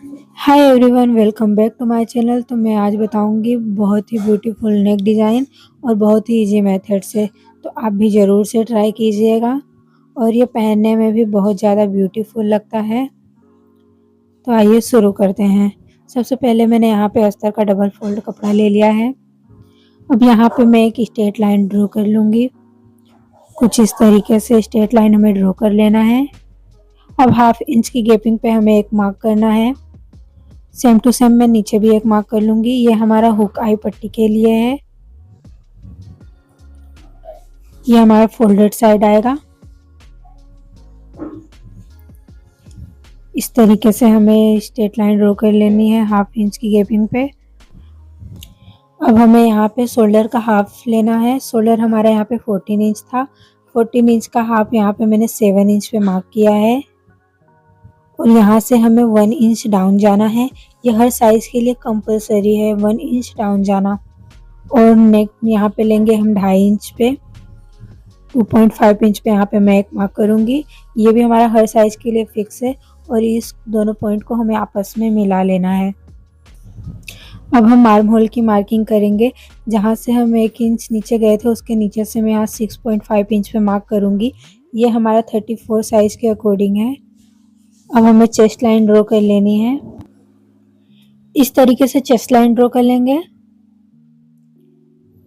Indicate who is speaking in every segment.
Speaker 1: Hi everyone, welcome back to my channel. तो मैं आज बताऊंगी बहुत ही ब्यूटीफुल नेक डिज़ाइन और बहुत ही इजी मेथड से। तो आप भी ज़रूर से ट्राई कीजिएगा और ये पहनने में भी बहुत ज़्यादा ब्यूटीफुल लगता है। तो आइए शुरू करते हैं। सबसे पहले मैंने यहाँ पे अस्तर का डबल फोल्ड कपड़ा ले लिया है। अब यहाँ पे मैं एक स्ट्रेट लाइन ड्रॉ कर लूँगी। कुछ इस तरीके से स्ट्रेट लाइन हमें ड्रॉ कर लेना है। अब 1/2 इंच की गैपिंग पे हमें एक मार्क करना है। सेम टू सेम मैं नीचे भी एक मार्क कर लूँगी। ये हमारा हुक आई पट्टी के लिए है। ये हमारा फोल्डेड साइड आएगा। इस तरीके से हमें स्ट्रेट लाइन ड्रॉ कर लेनी है 1/2 इंच की गैपिंग पे। अब हमें यहाँ पे शोल्डर का हाफ लेना है। शोल्डर हमारा यहाँ पे 14 इंच था। 14 इंच का हाफ यहाँ पे मैंने 7 इंच पे मार्क किया है और यहाँ से हमें 1 इंच डाउन जाना है। ये हर साइज के लिए कंपलसरी है 1 इंच डाउन जाना। और नेक यहाँ पे लेंगे हम 2.5 इंच पे। 2.5 इंच पे यहाँ पे मैं एक मार्क करूँगी। ये भी हमारा हर साइज के लिए फिक्स है और इस दोनों पॉइंट को हमें आपस में मिला लेना है। अब हम आर्म होल की मार्किंग करेंगे। जहाँ से हम 1 इंच नीचे गए थे उसके नीचे से मैं यहाँ 6.5 इंच पे मार्क करूँगी। ये हमारा 34 साइज के अकॉर्डिंग है। अब हमें चेस्ट लाइन ड्रॉ कर लेनी है। इस तरीके से चेस्ट लाइन ड्रॉ कर लेंगे।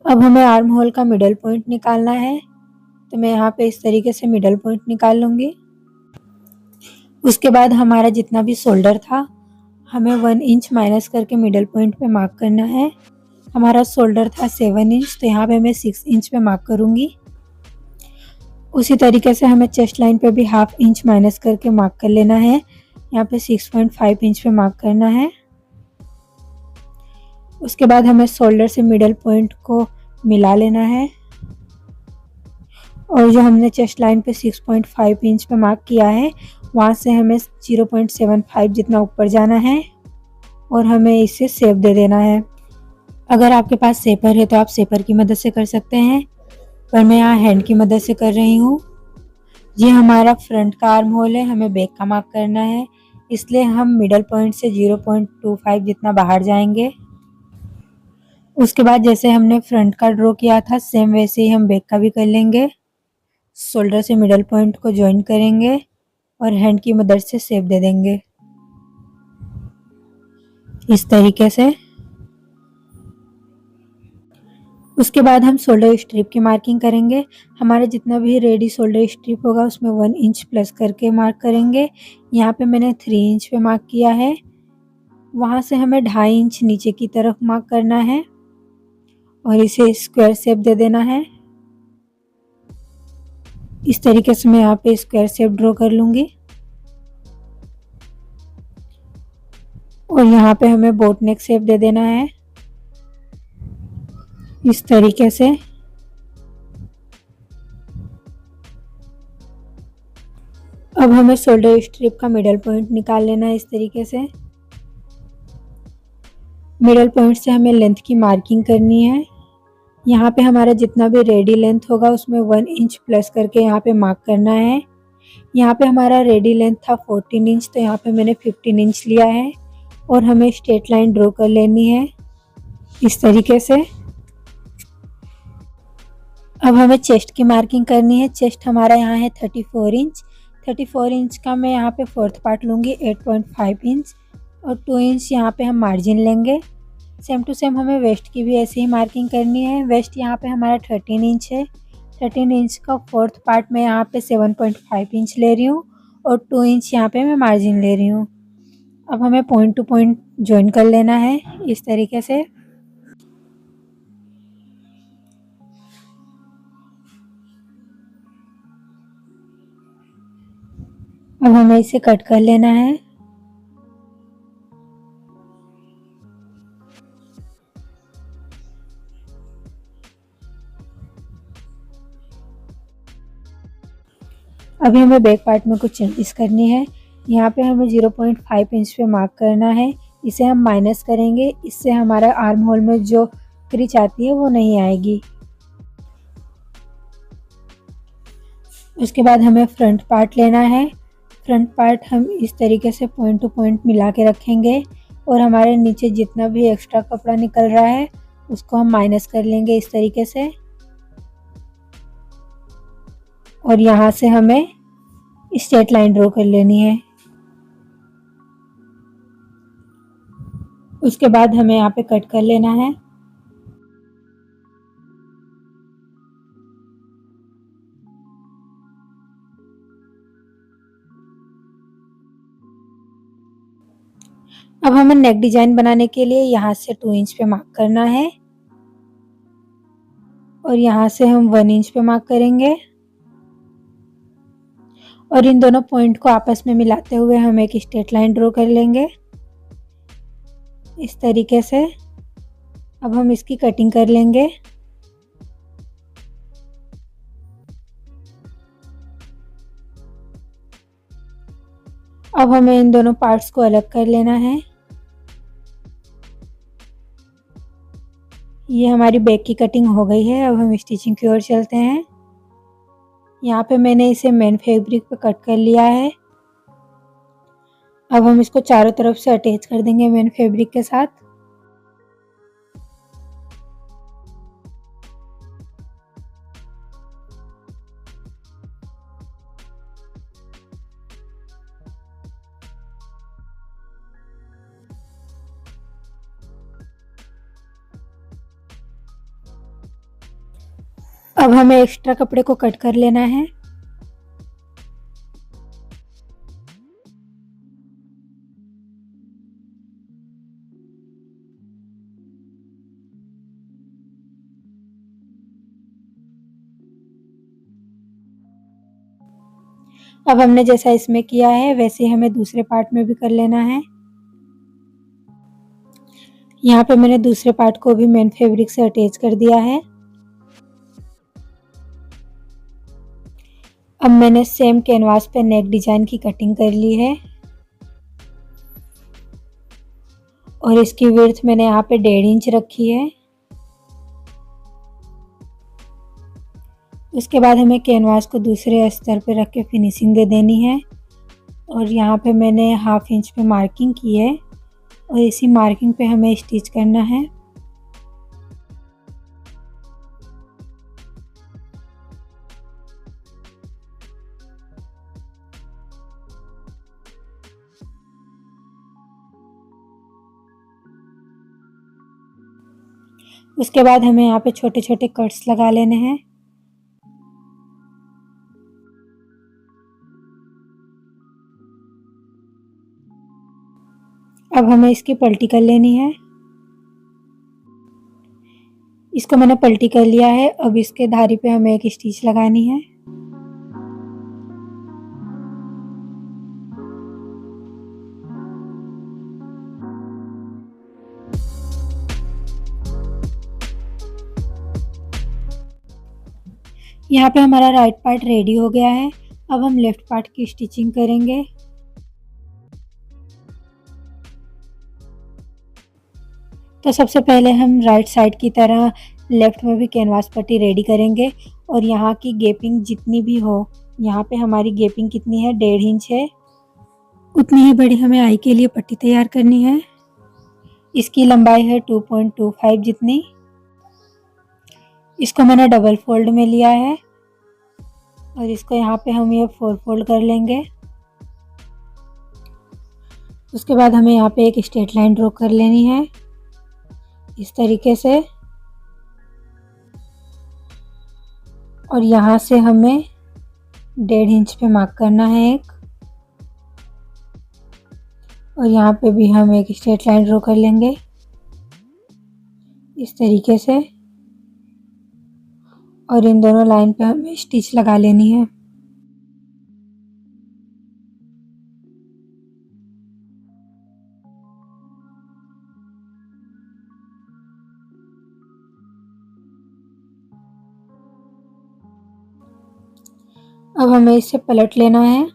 Speaker 1: अब हमें आर्म होल का मिडल पॉइंट निकालना है। तो मैं यहाँ पे इस तरीके से मिडल पॉइंट निकाल लूँगी। उसके बाद हमारा जितना भी शोल्डर था हमें 1 इंच माइनस करके मिडल पॉइंट पे मार्क करना है। हमारा शोल्डर था 7 इंच, तो यहाँ पे मैं 6 इंच पे मार्क करूँगी। उसी तरीके से हमें चेस्ट लाइन पे भी 1/2 इंच माइनस करके मार्क कर लेना है। यहाँ पे 6.5 इंच पे मार्क करना है। उसके बाद हमें शोल्डर से मिडल पॉइंट को मिला लेना है और जो हमने चेस्ट लाइन पे 6.5 इंच पे मार्क किया है वहाँ से हमें 0.75 जितना ऊपर जाना है और हमें इसे शेप दे देना है। अगर आपके पास शेपर है तो आप शेपर की मदद से कर सकते हैं, पर मैं यहाँ हैंड की मदद से कर रही हूँ। ये हमारा फ्रंट का आर्म होल है, हमें बैक का मार्क करना है, इसलिए हम मिडल पॉइंट से 0.25 जितना बाहर जाएंगे। उसके बाद जैसे हमने फ्रंट का ड्रॉ किया था सेम वैसे ही हम बैक का भी कर लेंगे। शोल्डर से मिडल पॉइंट को ज्वाइन करेंगे और हैंड की मदद से शेप दे देंगे इस तरीके से। उसके बाद हम शोल्डर स्ट्रिप की मार्किंग करेंगे। हमारा जितना भी रेडी शोल्डर स्ट्रिप होगा उसमें 1 इंच प्लस करके मार्क करेंगे। यहाँ पे मैंने 3 इंच पे मार्क किया है। वहाँ से हमें 2.5 इंच नीचे की तरफ मार्क करना है और इसे स्क्वायर शेप दे देना है। इस तरीके से मैं यहाँ पे स्क्वायर शेप ड्रॉ कर लूँगी और यहाँ पे हमें बोट नेक शेप दे देना है इस तरीके से। अब हमें शोल्डर स्ट्रिप का मिडल पॉइंट निकाल लेना है इस तरीके से। मिडल पॉइंट से हमें लेंथ की मार्किंग करनी है। यहाँ पे हमारा जितना भी रेडी लेंथ होगा उसमें 1 इंच प्लस करके यहाँ पे मार्क करना है। यहाँ पे हमारा रेडी लेंथ था 14 इंच, तो यहाँ पे मैंने 15 इंच लिया है और हमें स्ट्रेट लाइन ड्रॉ कर लेनी है इस तरीके से। अब हमें चेस्ट की मार्किंग करनी है। चेस्ट हमारा यहाँ है 34 इंच। 34 इंच का मैं यहाँ पे फोर्थ पार्ट लूँगी 8.5 इंच और 2 इंच यहाँ पे हम मार्जिन लेंगे। सेम टू सेम हमें वेस्ट की भी ऐसे ही मार्किंग करनी है। वेस्ट यहाँ पे हमारा 13 इंच है। 13 इंच का फोर्थ पार्ट मैं यहाँ पे 7.5 इंच ले रही हूँ और 2 इंच यहाँ पे मैं मार्जिन ले रही हूँ। अब हमें पॉइंट टू पॉइंट ज्वाइन कर लेना है इस तरीके से। अब हमें इसे कट कर लेना है। अभी हमें बैक पार्ट में कुछ चेंजेस करनी है। यहाँ पे हमें 0.5 इंच पे मार्क करना है। इसे हम माइनस करेंगे, इससे हमारा आर्म होल में जो क्रीच आती है वो नहीं आएगी। उसके बाद हमें फ्रंट पार्ट लेना है। फ्रंट पार्ट हम इस तरीके से पॉइंट टू पॉइंट मिला के रखेंगे और हमारे नीचे जितना भी एक्स्ट्रा कपड़ा निकल रहा है उसको हम माइनस कर लेंगे इस तरीके से। और यहाँ से हमें स्ट्रेट लाइन ड्रॉ कर लेनी है। उसके बाद हमें यहाँ पे कट कर लेना है। अब हमें नेक डिजाइन बनाने के लिए यहाँ से 2 इंच पे मार्क करना है और यहाँ से हम 1 इंच पे मार्क करेंगे और इन दोनों पॉइंट को आपस में मिलाते हुए हम एक स्ट्रेट लाइन ड्रॉ कर लेंगे इस तरीके से। अब हम इसकी कटिंग कर लेंगे। अब हमें इन दोनों पार्ट्स को अलग कर लेना है। ये हमारी बैक की कटिंग हो गई है। अब हम स्टिचिंग की ओर चलते हैं। यहाँ पे मैंने इसे मेन फैब्रिक पे कट कर लिया है। अब हम इसको चारों तरफ से अटैच कर देंगे मेन फैब्रिक के साथ। अब हमें एक्स्ट्रा कपड़े को कट कर लेना है। अब हमने जैसा इसमें किया है वैसे हमें दूसरे पार्ट में भी कर लेना है। यहाँ पे मैंने दूसरे पार्ट को भी मेन फैब्रिक से अटैच कर दिया है। अब मैंने सेम कैनवास पे नेक डिजाइन की कटिंग कर ली है और इसकी विड्थ मैंने यहाँ पे 1.5 इंच रखी है। उसके बाद हमें कैनवास को दूसरे स्तर पे रख के फिनिशिंग दे देनी है और यहाँ पे मैंने 1/2 इंच पे मार्किंग की है और इसी मार्किंग पे हमें स्टिच करना है। उसके बाद हमें यहाँ पे छोटे छोटे कट्स लगा लेने हैं। अब हमें इसकी पलटी कर लेनी है। इसको मैंने पलटी कर लिया है। अब इसके धारी पे हमें एक स्टिच लगानी है। यहाँ पे हमारा राइट पार्ट रेडी हो गया है। अब हम लेफ्ट पार्ट की स्टिचिंग करेंगे। तो सबसे पहले हम राइट साइड की तरह लेफ्ट में भी कैनवास पट्टी रेडी करेंगे और यहाँ की गैपिंग जितनी भी हो, यहाँ पे हमारी गैपिंग कितनी है 1.5 इंच है, उतनी ही बड़ी हमें आई के लिए पट्टी तैयार करनी है। इसकी लंबाई है 2.25 जितनी। इसको मैंने डबल फोल्ड में लिया है और इसको यहाँ पे हम ये 4 फोल्ड कर लेंगे। उसके बाद हमें यहाँ पे एक स्ट्रेट लाइन ड्रॉ कर लेनी है इस तरीके से और यहाँ से हमें 1.5 इंच पे मार्क करना है एक और यहाँ पे भी हम एक स्ट्रेट लाइन ड्रॉ कर लेंगे इस तरीके से और इन दोनों लाइन पे हमें स्टिच लगा लेनी है। अब हमें इसे पलट लेना है।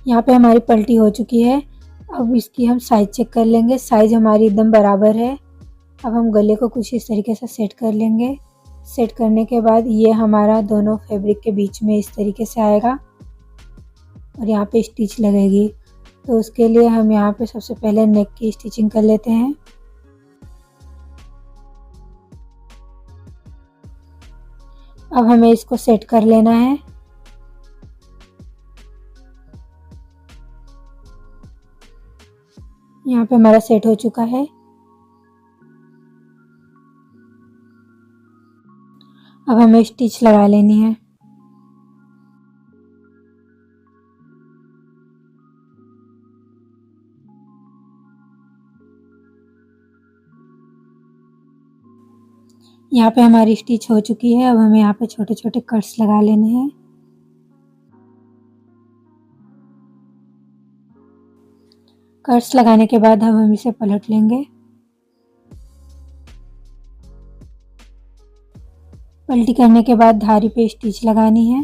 Speaker 1: यहाँ पे हमारी पलटी हो चुकी है। अब इसकी हम साइज चेक कर लेंगे। साइज हमारी एकदम बराबर है। अब हम गले को कुछ इस तरीके से सेट कर लेंगे। सेट करने के बाद ये हमारा दोनों फैब्रिक के बीच में इस तरीके से आएगा और यहाँ पे स्टिच लगेगी। तो उसके लिए हम यहाँ पे सबसे पहले नेक की स्टिचिंग कर लेते हैं। अब हमें इसको सेट कर लेना है। यहाँ पे हमारा सेट हो चुका है। अब हमें स्टिच लगा लेनी है। यहाँ पे हमारी स्टिच हो चुकी है। अब हमें यहाँ पे छोटे छोटे कट्स लगा लेने हैं। कट्स लगाने के बाद हम इसे पलट लेंगे। पलटी करने के बाद धारी पे स्टिच लगानी है।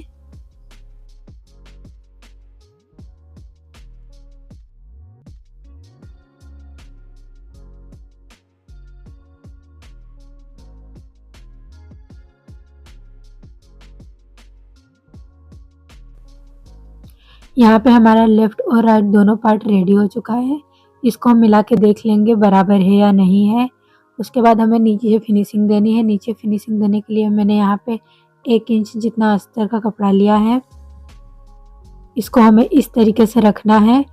Speaker 1: यहाँ पे हमारा लेफ्ट और राइट दोनों पार्ट रेडी हो चुका है। इसको हम मिला के देख लेंगे बराबर है या नहीं है। उसके बाद हमें नीचे से फिनिशिंग देनी है। नीचे फिनिशिंग देने के लिए मैंने यहाँ पे 1 इंच जितना अस्तर का कपड़ा लिया है। इसको हमें इस तरीके से रखना है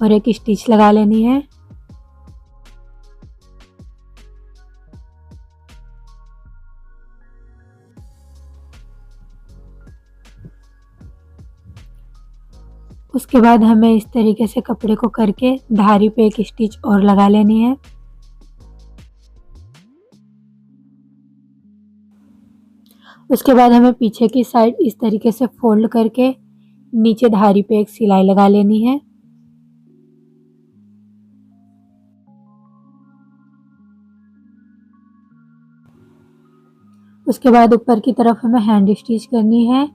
Speaker 1: और एक स्टिच लगा लेनी है। उसके बाद हमें इस तरीके से कपड़े को करके धारी पे एक स्टिच और लगा लेनी है। उसके बाद हमें पीछे की साइड इस तरीके से फोल्ड करके नीचे धारी पे एक सिलाई लगा लेनी है। उसके बाद ऊपर की तरफ हमें हैंड स्टिच करनी है।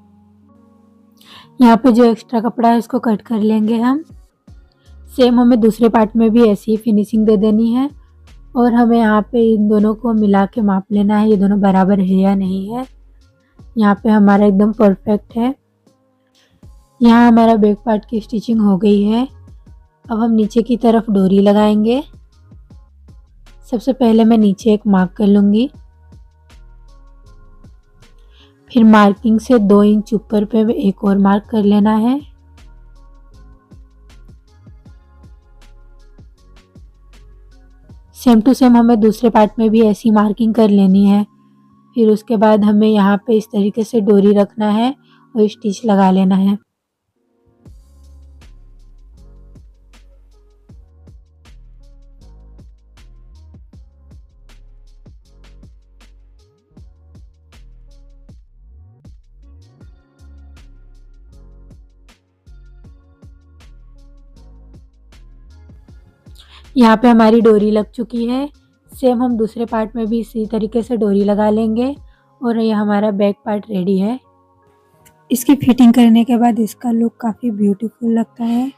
Speaker 1: यहाँ पे जो एक्स्ट्रा कपड़ा है इसको कट कर लेंगे हम। सेम हमें दूसरे पार्ट में भी ऐसी ही फिनिशिंग दे देनी है और हमें यहाँ पे इन दोनों को मिला के माप लेना है ये दोनों बराबर है या नहीं है। यहाँ पे हमारा एकदम परफेक्ट है। यहाँ हमारा बैक पार्ट की स्टिचिंग हो गई है। अब हम नीचे की तरफ डोरी लगाएंगे। सबसे पहले मैं नीचे एक मार्क कर लूँगी, फिर मार्किंग से 2 इंच ऊपर पे एक और मार्क कर लेना है। सेम टू सेम हमें दूसरे पार्ट में भी ऐसी मार्किंग कर लेनी है। फिर उसके बाद हमें यहाँ पे इस तरीके से डोरी रखना है और स्टिच लगा लेना है। यहाँ पे हमारी डोरी लग चुकी है। सेम हम दूसरे पार्ट में भी इसी तरीके से डोरी लगा लेंगे और ये हमारा बैक पार्ट रेडी है। इसकी फिटिंग करने के बाद इसका लुक काफ़ी ब्यूटीफुल लगता है।